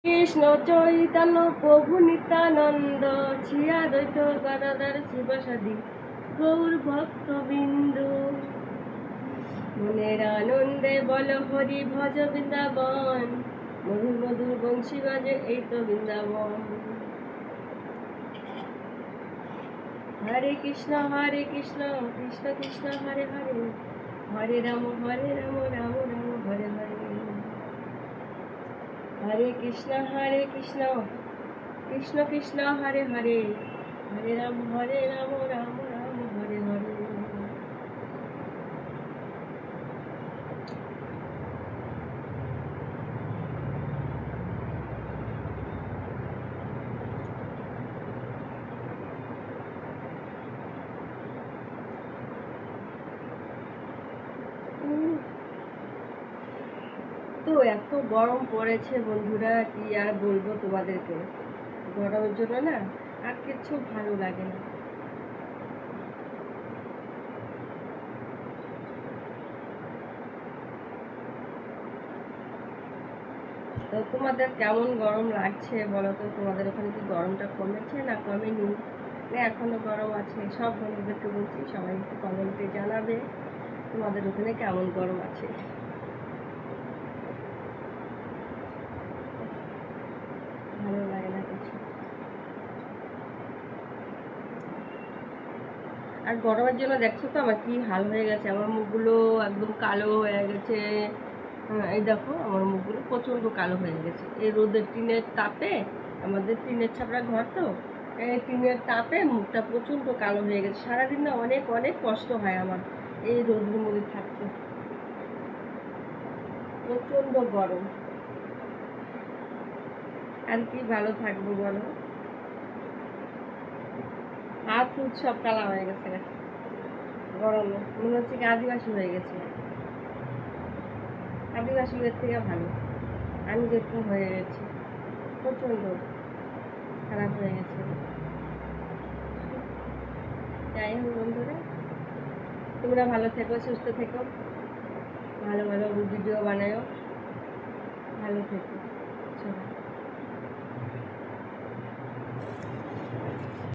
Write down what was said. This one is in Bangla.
কৃষ্ণ চৈতন্য প্রভু নিত্যানন্দ শ্রী অদ্বৈত গদাধর শিবসাদি গৌর ভক্তবৃন্দ মনের আনন্দে বল হরি ভজ বৃন্দাবন মধুর মধুর বংশী বাজে এই তো বৃন্দাবন। হরে কৃষ্ণ কৃষ্ণ কৃষ্ণ হরে হরে হরে রাম রাম রাম হরে হরে। হরে কৃষ্ণ কৃষ্ণ কৃষ্ণ হরে হরে হরে রাম রাম রাম হরে হরে। তো এত গরম পড়েছে বন্ধুরা, কি আর বলবো তোমাদেরকে। গরমের জন্য না আর কিছু ভালো লাগে না। তো তোমাদের কেমন গরম লাগছে বলো তো? তোমাদের ওখানে কি গরমটা কমেছে না কমেনি, না এখনো গরম আছে? সব বন্ধুদেরকে বলছি সবাই একটু কমেন্টে জানাবে তোমাদের ওখানে কেমন গরম আছে। ভালো লাগে না কিছু। আর গরমের জন্য দেখছো তো আমার কি হাল হয়ে গেছে, আমার মুখগুলো একদম কালো হয়ে গেছে। এই দেখো আমার মুখগুলো প্রচণ্ড কালো হয়ে গেছে এই রোদের টিনের তাপে। আমাদের টিনের ছাপড়া ঘর তো, এই টিনের তাপে মুখটা প্রচণ্ড কালো হয়ে গেছে। সারাদিন না অনেক অনেক কষ্ট হয় আমার এই রোদের মধ্যে থাকতে। প্রচণ্ড গরম, আর কি ভালো থাকবো বলো? হাত ফুট সব কালা হয়ে গেছে গরমে, মনে হচ্ছে কি আদিবাসী হয়ে গেছে। আদিবাসীদের থেকে ভালো আমি যেরকম হয়ে গেছি, প্রচণ্ড খারাপ হয়ে গেছে। যাই হোক বন্ধুরা, তোমরা ভালো থেকো, সুস্থ থেকো, ভালো ভালো ভিডিও বানাও, ভালো থেকো সবাই।